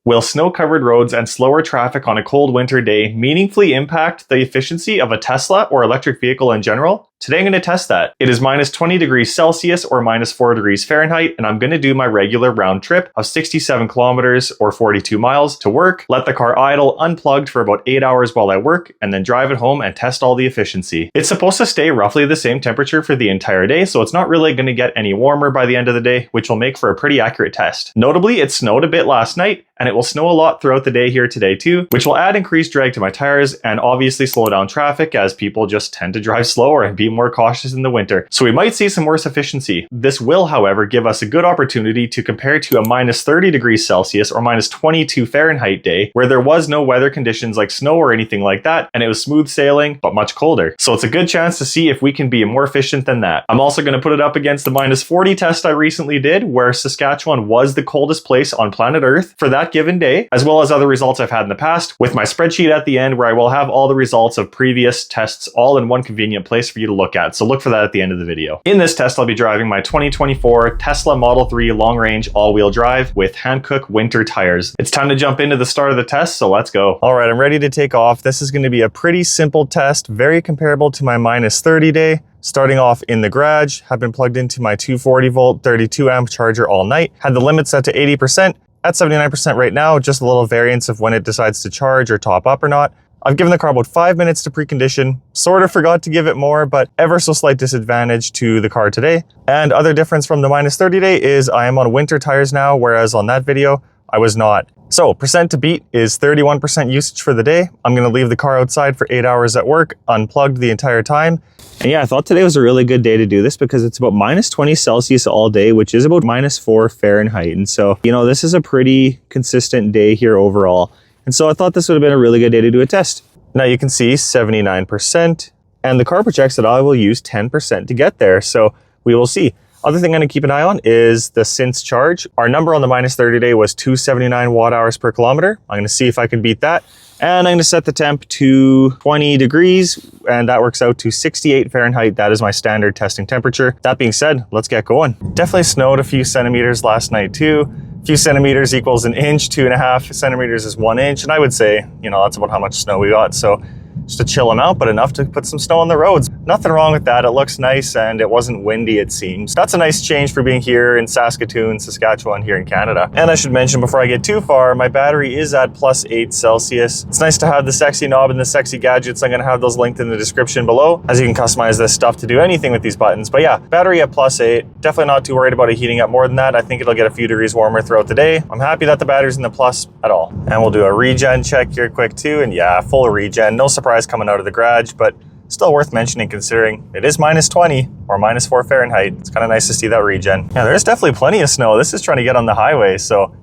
Will snow-covered roads and slower traffic on a cold winter day meaningfully impact the efficiency of a Tesla or electric vehicle in general? Today I'm going to test that. It is minus 20 degrees Celsius or minus 4 degrees Fahrenheit, and I'm going to do my regular round trip of 67 kilometers or 42 miles to work, let the car idle unplugged for about 8 hours while I work, and then drive it home and test all the efficiency. It's supposed to stay roughly the same temperature for the entire day, so it's not really going to get any warmer by the end of the day, which will make for a pretty accurate test. Notably, it snowed a bit last night, and it will snow a lot throughout the day here today too, which will add increased drag to my tires and obviously slow down traffic as people just tend to drive slower and be more cautious in the winter. So we might see some worse efficiency. This will, however, give us a good opportunity to compare to a minus 30 degrees Celsius or minus 22 Fahrenheit day where there was no weather conditions like snow or anything like that, and it was smooth sailing but much colder. So it's a good chance to see if we can be more efficient than that. I'm also going to put it up against the minus 40 test I recently did where Saskatchewan was the coldest place on planet Earth for that given day, as well as other results I've had in the past, with my spreadsheet at the end where I will have all the results of previous tests all in one convenient place for you to look at. So look for that at the end of the video. In this test, I'll be driving my 2024 Tesla Model 3 long-range all-wheel drive with Hankook winter tires. It's time to jump into the start of the test, so let's go. All right, I'm ready to take off. This is going to be a pretty simple test, very comparable to my minus 30 day. Starting off in the garage, have been plugged into my 240 volt 32 amp charger all night, had the limit set to 80%, at 79% right now, just a little variance of when it decides to charge or top up or not. I've given the car about 5 minutes to precondition, sort of forgot to give it more, but ever so slight disadvantage to the car today. And other difference from the minus 30 day is I am on winter tires now, whereas on that video, I was not. So percent to beat is 31% usage for the day. I'm gonna leave the car outside for 8 hours at work, unplugged the entire time. And yeah, I thought today was a really good day to do this because it's about minus 20 Celsius all day, which is about minus 4 Fahrenheit. And so, you know, this is a pretty consistent day here overall. And so I thought this would have been a really good day to do a test. Now you can see 79%, and the car projects that I will use 10% to get there. So we will see. Other thing I'm going to keep an eye on is the since charge. Our number on the minus 30 day was 279 watt hours per kilometer. I'm going to see if I can beat that. And I'm going to set the temp to 20 degrees, and that works out to 68 Fahrenheit. That is my standard testing temperature. That being said, let's get going. Definitely snowed a few centimeters last night too. A few centimeters equals an inch, 2.5 centimeters is 1 inch. And I would say, you know, that's about how much snow we got. So just a chill amount, but enough to put some snow on the roads. Nothing wrong with that. It looks nice and it wasn't windy, it seems. That's a nice change for being here in Saskatoon, Saskatchewan, here in Canada. And I should mention before I get too far, my battery is at plus 8 Celsius. It's nice to have the sexy knob and the sexy gadgets. I'm gonna have those linked in the description below, as you can customize this stuff to do anything with these buttons. But yeah, battery at plus 8. Definitely not too worried about it heating up more than that. I think it'll get a few degrees warmer throughout the day. I'm happy that the battery's in the plus at all. And we'll do a regen check here quick too. And yeah, full regen. No surprise coming out of the garage, but still worth mentioning considering it is minus 20 or minus 4 Fahrenheit. It's kind of nice to see that regen. Yeah, there's definitely plenty of snow. This is trying to get on the highway, so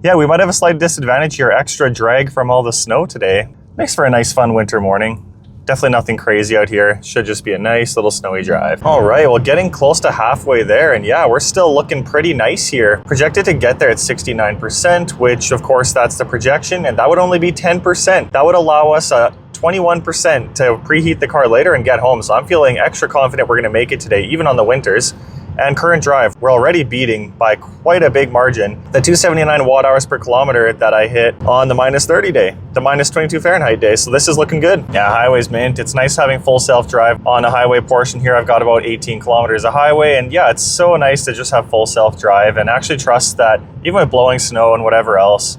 yeah, we might have a slight disadvantage here. Extra drag from all the snow today. Makes for a nice fun winter morning. Definitely nothing crazy out here. Should just be a nice little snowy drive. All right, well, getting close to halfway there, and yeah, we're still looking pretty nice here. Projected to get there at 69%, which of course that's the projection, and that would only be 10%. That would allow us a 21% to preheat the car later and get home. So I'm feeling extra confident we're gonna make it today, even on the winters. And current drive, we're already beating by quite a big margin the 279 watt hours per kilometer that I hit on the minus 30 day, the minus 22 Fahrenheit day. So this is looking good. Yeah, highway's mint. It's nice having full self-drive on a highway portion here. I've got about 18 kilometers of highway, and yeah, it's so nice to just have full self-drive and actually trust that even with blowing snow and whatever else,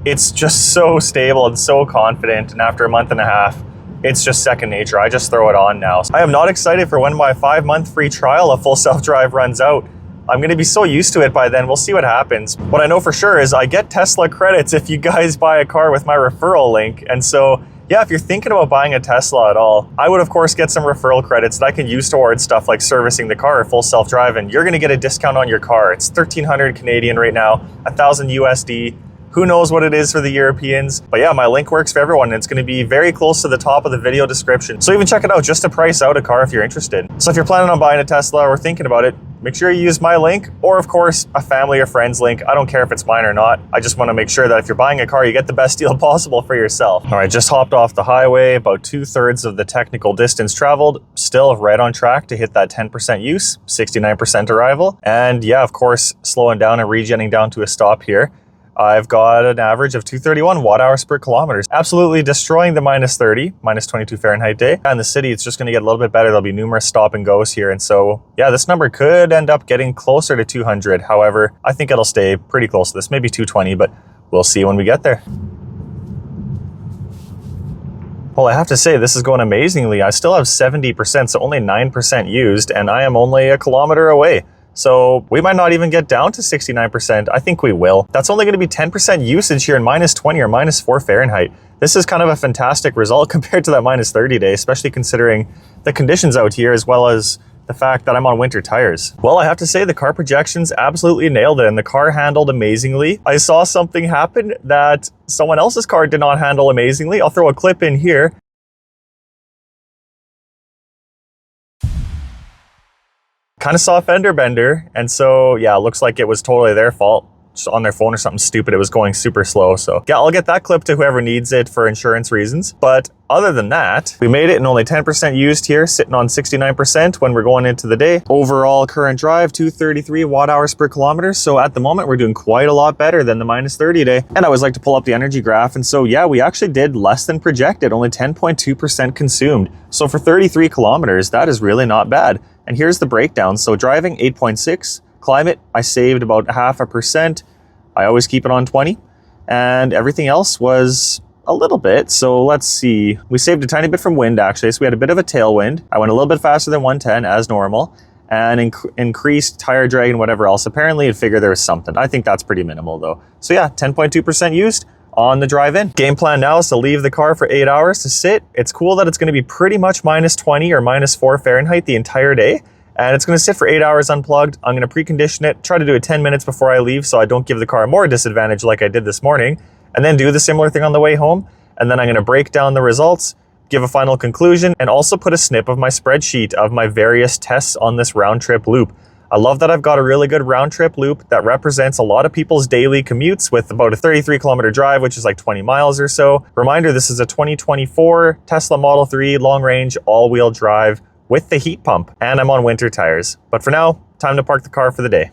it's just so stable and so confident. And after a month and a half, it's just second nature. I just throw it on now. I am not excited for when my 5-month free trial of full self-drive runs out. I'm gonna be so used to it by then. We'll see what happens. What I know for sure is I get Tesla credits if you guys buy a car with my referral link. And so, yeah, if you're thinking about buying a Tesla at all, I would of course get some referral credits that I can use towards stuff like servicing the car or full self-drive, and you're gonna get a discount on your car. It's 1,300 Canadian right now, 1,000 USD. Who knows what it is for the Europeans? But yeah, my link works for everyone. And it's gonna be very close to the top of the video description. So even check it out just to price out a car if you're interested. So if you're planning on buying a Tesla or thinking about it, make sure you use my link, or of course, a family or friend's link. I don't care if it's mine or not. I just wanna make sure that if you're buying a car, you get the best deal possible for yourself. All right, just hopped off the highway, about 2/3 of the technical distance traveled, still right on track to hit that 10% use, 69% arrival. And yeah, of course, slowing down and regenning down to a stop here. I've got an average of 231 watt hours per kilometer. Absolutely destroying the -30, -22 Fahrenheit day. And the city, it's just going to get a little bit better. There'll be numerous stop and goes here. And so, yeah, this number could end up getting closer to 200. However, I think it'll stay pretty close to this, maybe 220, but we'll see when we get there. Well, I have to say, this is going amazingly. I still have 70%, so only 9% used, and I am only a kilometer away. So we might not even get down to 69%. I think we will. That's only going to be 10% usage here in -20 or -4 Fahrenheit. This is kind of a fantastic result compared to that -30 day, especially considering the conditions out here, as well as the fact that I'm on winter tires. Well, I have to say the car projections absolutely nailed it, and the car handled amazingly. I saw something happen that someone else's car did not handle amazingly. I'll throw a clip in here. Kind of saw a fender bender, and so yeah, it looks like it was totally their fault. Just on their phone or something stupid, it was going super slow. So yeah, I'll get that clip to whoever needs it for insurance reasons. But other than that, we made it, and only 10% used here, sitting on 69% when we're going into the day. Overall current drive, 233 watt hours per kilometer. So at the moment, we're doing quite a lot better than the -30 day. And I always like to pull up the energy graph. And so yeah, we actually did less than projected, only 10.2% consumed. So for 33 kilometers, that is really not bad. And here's the breakdown. So driving 8.6, climate, I saved about 0.5%. I always keep it on 20. And everything else was a little bit. So let's see. We saved a tiny bit from wind, actually. So we had a bit of a tailwind. I went a little bit faster than 110 as normal, and increased tire drag and whatever else. Apparently it figured there was something. I think that's pretty minimal though. So yeah, 10.2% used on the drive in. Game plan now is to leave the car for 8 hours to sit. It's cool that it's going to be pretty much -20 or -4 Fahrenheit the entire day. And it's going to sit for 8 hours unplugged. I'm going to precondition it, try to do it 10 minutes before I leave so I don't give the car more disadvantage like I did this morning, and then do the similar thing on the way home. And then I'm going to break down the results, give a final conclusion, and also put a snip of my spreadsheet of my various tests on this round trip loop. I love that I've got a really good round trip loop that represents a lot of people's daily commutes with about a 33 kilometer drive, which is like 20 miles or so. Reminder, this is a 2024 Tesla Model 3 long range all-wheel drive with the heat pump, and I'm on winter tires. But for now, time to park the car for the day.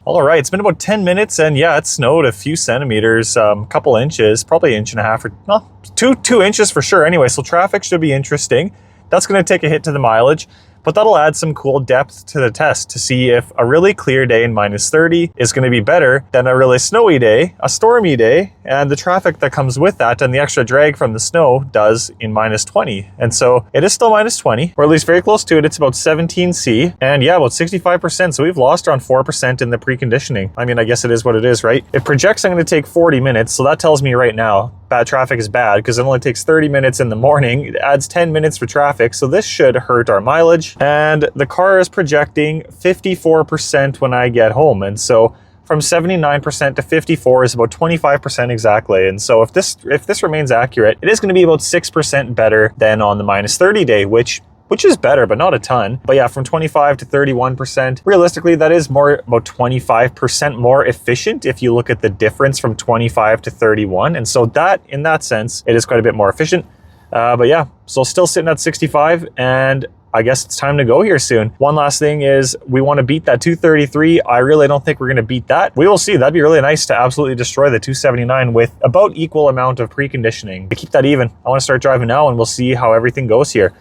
All right, it's been about 10 minutes, and yeah, it snowed a few centimeters, a couple inches, probably an inch and a half, or no, two inches for sure. Anyway, so traffic should be interesting. That's going to take a hit to the mileage, but that'll add some cool depth to the test to see if a really clear day in -30 is going to be better than a really snowy day, a stormy day, and the traffic that comes with that and the extra drag from the snow does in -20. And so it is still -20, or at least very close to it. It's about 17 C, and yeah, about 65%. So we've lost around 4% in the preconditioning. I mean, I guess it is what it is, right? It projects I'm going to take 40 minutes, so that tells me right now bad traffic is bad because it only takes 30 minutes in the morning. It adds 10 minutes for traffic, so this should hurt our mileage. And the car is projecting 54% when I get home. And so from 79% to 54 is about 25% exactly. And so if this remains accurate, it is going to be about 6% better than on the -30 day, which is better, but not a ton. But yeah, from 25 to 31%, realistically, that is more about 25% more efficient if you look at the difference from 25 to 31. And so that, in that sense, it is quite a bit more efficient. But yeah, so still sitting at 65, and I guess it's time to go here soon. One last thing is we want to beat that 233. I really don't think we're going to beat that. We will see. That'd be really nice to absolutely destroy the 279 with about equal amount of preconditioning. To keep that even, I want to start driving now, and we'll see how everything goes here.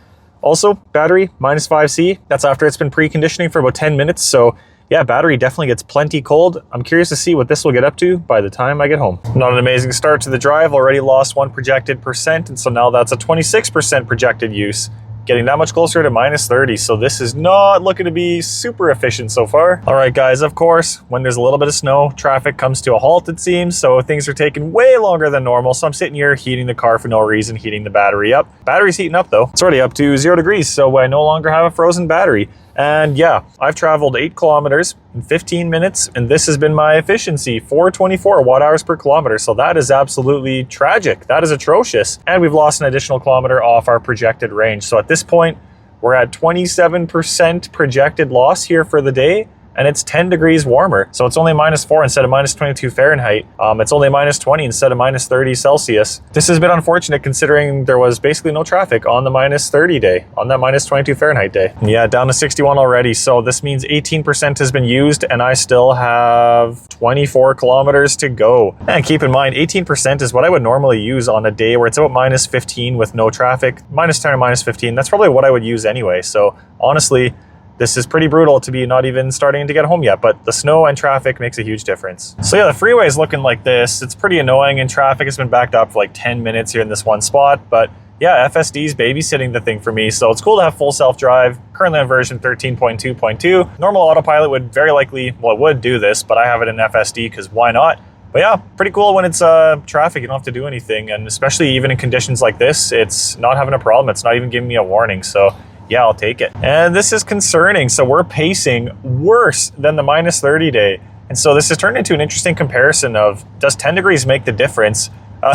Also, battery, -5 C. That's after it's been preconditioning for about 10 minutes. So yeah, battery definitely gets plenty cold. I'm curious to see what this will get up to by the time I get home. Not an amazing start to the drive. Already lost 1 projected percent. And so now that's a 26% projected use. Getting that much closer to -30. So this is not looking to be super efficient so far. All right, guys, of course, when there's a little bit of snow, traffic comes to a halt, it seems. So things are taking way longer than normal. So I'm sitting here heating the car for no reason, heating the battery up. Battery's heating up though. It's already up to 0 degrees. So I no longer have a frozen battery. And yeah, I've traveled 8 kilometers in 15 minutes, and this has been my efficiency, 424 watt hours per kilometer. So that is absolutely tragic. That is atrocious. And we've lost an additional kilometer off our projected range. So at this point, we're at 27% projected loss here for the day. and it's 10 degrees warmer. So it's only -4 instead of -22 Fahrenheit. It's only -20 instead of -30 Celsius. This is a bit unfortunate considering there was basically no traffic on the -30 day, on that -22 Fahrenheit day. Yeah, down to 61 already. So this means 18% has been used and I still have 24 kilometers to go. And keep in mind, 18% is what I would normally use on a day where it's about -15 with no traffic. -10 or -15, that's probably what I would use anyway. So honestly, this is pretty brutal to be not even starting to get home yet, but the snow and traffic makes a huge difference. So yeah, the freeway is looking like this. It's pretty annoying and traffic has been backed up for like 10 minutes here in this one spot, but yeah, FSD's babysitting the thing for me, so it's cool to have full self-drive. Currently on version 13.2.2. Normal autopilot would very likely, well, it would do this, but I have it in FSD because why not? But yeah, pretty cool when it's traffic, you don't have to do anything, and especially even in conditions like this, it's not having a problem. It's not even giving me a warning, so yeah, I'll take it. And this is concerning. So we're pacing worse than the -30 day. And so this has turned into an interesting comparison of, does 10 degrees make the difference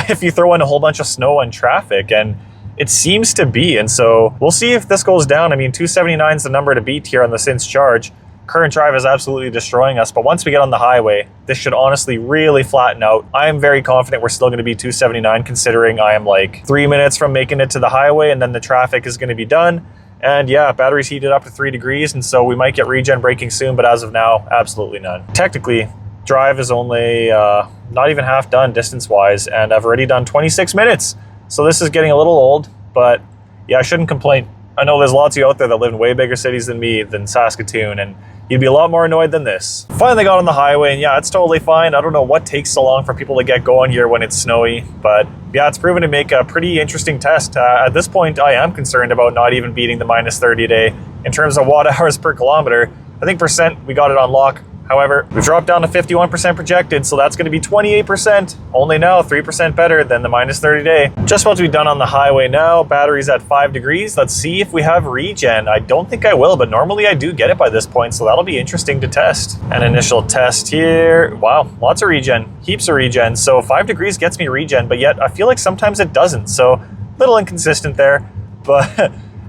if you throw in a whole bunch of snow and traffic? And it seems to be. And so we'll see if this goes down. I mean, 279 is the number to beat here on the Since charge. Current drive is absolutely destroying us. But once we get on the highway, this should honestly really flatten out. I am very confident we're still going to be 279 considering I am like 3 minutes from making it to the highway and then the traffic is going to be done. And yeah, battery's heated up to 3 degrees, and so we might get regen braking soon, but as of now, absolutely none. Technically, drive is only not even half done distance-wise, and I've already done 26 minutes. So this is getting a little old, but yeah, I shouldn't complain. I know there's lots of you out there that live in way bigger cities than me, than Saskatoon, and you'd be a lot more annoyed than this. Finally got on the highway, and yeah, it's totally fine. I don't know what takes so long for people to get going here when it's snowy, but yeah, it's proven to make a pretty interesting test. At this point, I am concerned about not even beating the -30 day. In terms of watt hours per kilometer, I think percent, we got it on lock. However, we've dropped down to 51% projected, so that's going to be 28%. Only now 3% better than the -30 day. Just about to be done on the highway now. Battery's at 5 degrees. Let's see if we have regen. I don't think I will, but normally I do get it by this point, so that'll be interesting to test. An initial test here. Wow, lots of regen. Heaps of regen. So 5 degrees gets me regen, but yet I feel like sometimes it doesn't. So a little inconsistent there, but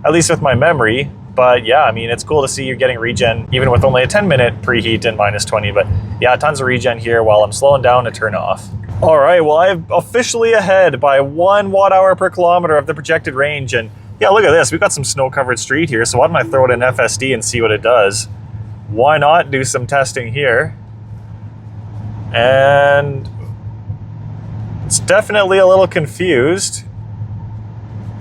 at least with my memory. But yeah, I mean, it's cool to see you're getting regen even with only a 10-minute preheat and -20. But yeah, tons of regen here while I'm slowing down to turn off. All right, well, I'm officially ahead by 1 watt-hour per kilometer of the projected range. And yeah, look at this. We've got some snow-covered street here. So why don't I throw it in FSD and see what it does? Why not do some testing here? And it's definitely a little confused.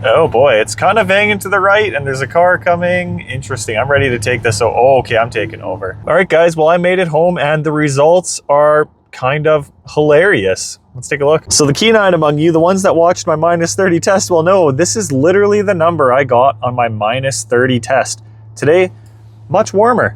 Oh boy, it's kind of hanging to the right and there's a car coming. Interesting. I'm ready to take this. Oh, okay, I'm taking over. All right, guys. Well, I made it home and the results are kind of hilarious. Let's take a look. So the keen-eyed among you, the ones that watched my -30 test, will know this is literally the number I got on my -30 test. Today, much warmer.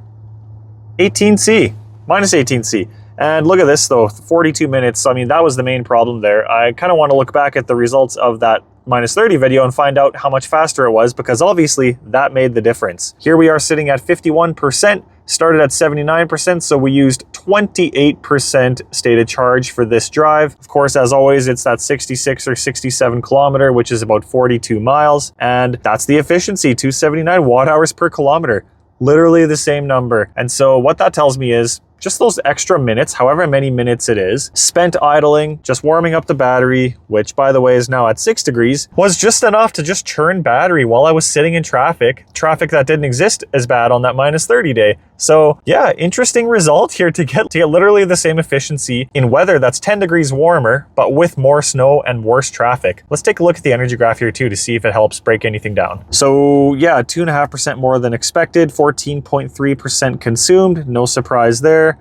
18C, -18C. And look at this though, 42 minutes. I mean, that was the main problem there. I kind of want to look back at the results of that -30 video and find out how much faster it was, because obviously that made the difference. Here we are sitting at 51%, started at 79%, so we used 28% stated charge for this drive. Of course, as always, it's that 66 or 67 kilometer, which is about 42 miles, and that's the efficiency, 279 watt hours per kilometer. Literally the same number. And so what that tells me is just those extra minutes, however many minutes it is, spent idling, just warming up the battery, which by the way is now at 6 degrees, was just enough to just churn battery while I was sitting in traffic that didn't exist as bad on that -30 day. So yeah, interesting result here to get literally the same efficiency in weather that's 10 degrees warmer, but with more snow and worse traffic. Let's take a look at the energy graph here too to see if it helps break anything down. So yeah, 2.5% more than expected, 14.3% consumed, no surprise there.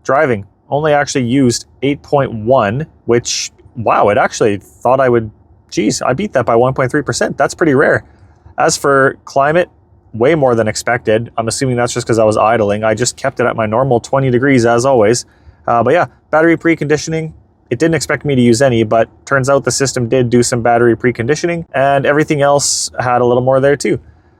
Driving, only actually used 8.1, which, wow, it actually thought I would, geez, I beat that by 1.3%. That's pretty rare. As for climate, way more than expected. I'm assuming that's just because I was idling. I just kept it at my normal 20 degrees as always. But yeah, battery preconditioning, it didn't expect me to use any, but turns out the system did do some battery preconditioning and everything else had a little more there too.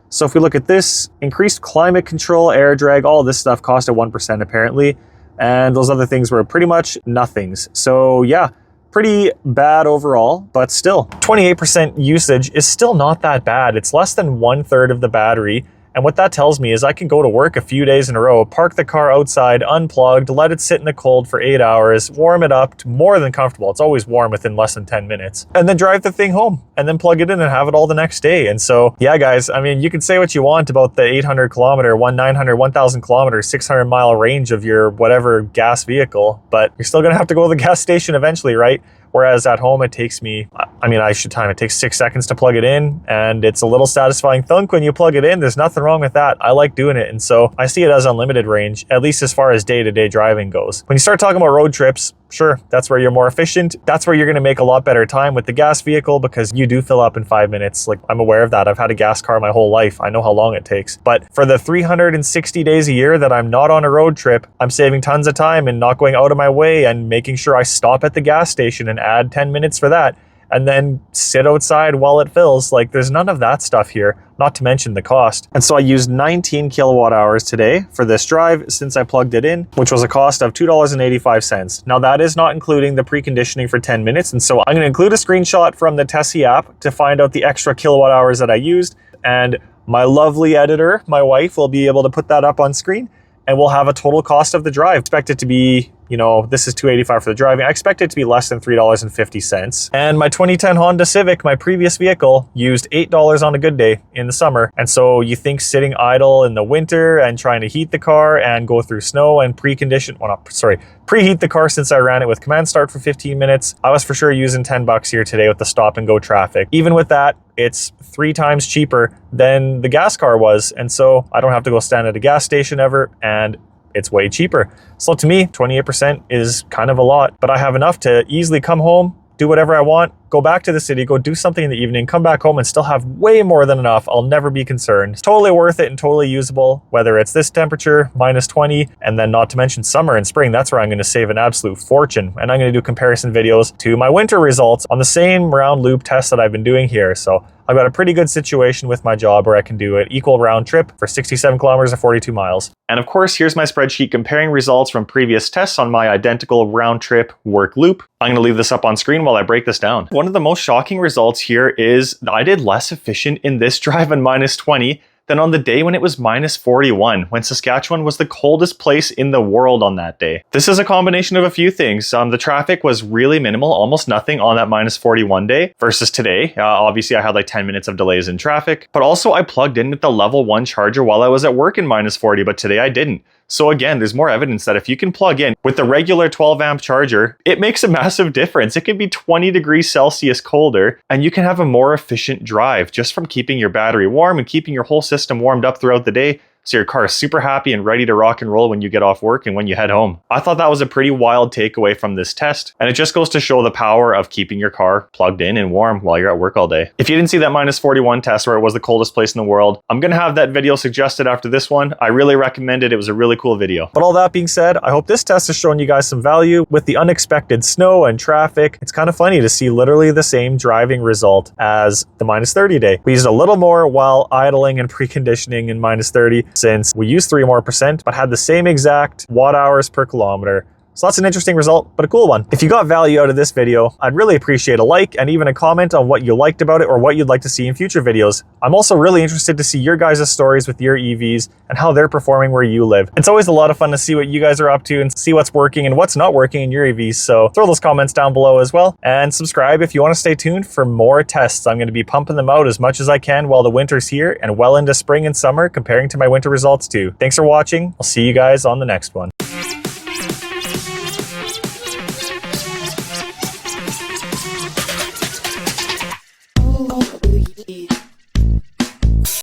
So if we look at this, increased climate control, air drag, all this stuff cost at 1% apparently. And those other things were pretty much nothings. So yeah, pretty bad overall, but still 28% usage is still not that bad. It's less than 1/3 of the battery. And what that tells me is I can go to work a few days in a row, park the car outside, unplugged, let it sit in the cold for 8 hours, warm it up to more than comfortable. It's always warm within less than 10 minutes. And then drive the thing home and then plug it in and have it all the next day. And so, yeah, guys, I mean, you can say what you want about the 800 kilometer, 900, 1,000 kilometer, 600 mile range of your whatever gas vehicle, but you're still going to have to go to the gas station eventually, right? Whereas at home, it takes me, I should time it takes 6 seconds to plug it in, and it's a little satisfying thunk when you plug it in. There's nothing wrong with that. I like doing it. And so I see it as unlimited range, at least as far as day-to-day driving goes. When you start talking about road trips, sure, that's where you're more efficient. That's where you're going to make a lot better time with the gas vehicle because you do fill up in 5 minutes. Like, I'm aware of that. I've had a gas car my whole life. I know how long it takes. But for the 360 days a year that I'm not on a road trip, I'm saving tons of time and not going out of my way and making sure I stop at the gas station and add 10 minutes for that and then sit outside while it fills. Like, there's none of that stuff here, not to mention the cost. And so I used 19 kilowatt hours today for this drive since I plugged it in, which was a cost of $2.85. Now that is not including the preconditioning for 10 minutes. And so I'm going to include a screenshot from the Tessie app to find out the extra kilowatt hours that I used. And my lovely editor, my wife, will be able to put that up on screen, and we'll have a total cost of the drive. Expect it to be, this is $285 for the driving. I expect it to be less than $3.50. And my 2010 Honda Civic, my previous vehicle, used $8 on a good day in the summer. And so you think sitting idle in the winter and trying to heat the car and go through snow and preheat the car since I ran it with command start for 15 minutes. I was for sure using $10 here today with the stop and go traffic. Even with that, it's 3 times cheaper than the gas car was. And so I don't have to go stand at a gas station ever, and it's way cheaper. So to me, 28% is kind of a lot, but I have enough to easily come home, do whatever I want, go back to the city, go do something in the evening, come back home and still have way more than enough. I'll never be concerned. It's totally worth it and totally usable, whether it's this temperature, -20, and then not to mention summer and spring. That's where I'm going to save an absolute fortune. And I'm going to do comparison videos to my winter results on the same round loop test that I've been doing here. So I've got a pretty good situation with my job where I can do an equal round trip for 67 kilometers or 42 miles. And of course, here's my spreadsheet comparing results from previous tests on my identical round trip work loop. I'm going to leave this up on screen while I break this down. One of the most shocking results here is I did less efficient in this drive on -20 than on the day when it was -41, when Saskatchewan was the coldest place in the world on that day. This is a combination of a few things. The traffic was really minimal, almost nothing on that -41 day versus today. Obviously, I had like 10 minutes of delays in traffic, but also I plugged in with the level 1 charger while I was at work in -40, but today I didn't. So again, there's more evidence that if you can plug in with the regular 12 amp charger, it makes a massive difference. It can be 20 degrees Celsius colder, and you can have a more efficient drive just from keeping your battery warm and keeping your whole system warmed up throughout the day. So your car is super happy and ready to rock and roll when you get off work and when you head home. I thought that was a pretty wild takeaway from this test, and it just goes to show the power of keeping your car plugged in and warm while you're at work all day. If you didn't see that -41 test where it was the coldest place in the world, I'm going to have that video suggested after this one. I really recommend it. It was a really cool video. But all that being said, I hope this test has shown you guys some value with the unexpected snow and traffic. It's kind of funny to see literally the same driving result as the -30 day. We used a little more while idling and preconditioning in -30 since we used 3% more, but had the same exact watt hours per kilometer. So that's an interesting result, but a cool one. If you got value out of this video, I'd really appreciate a like and even a comment on what you liked about it or what you'd like to see in future videos. I'm also really interested to see your guys' stories with your EVs and how they're performing where you live. It's always a lot of fun to see what you guys are up to and see what's working and what's not working in your EVs. So throw those comments down below as well, and subscribe if you want to stay tuned for more tests. I'm going to be pumping them out as much as I can while the winter's here and well into spring and summer, comparing to my winter results too. Thanks for watching. I'll see you guys on the next one.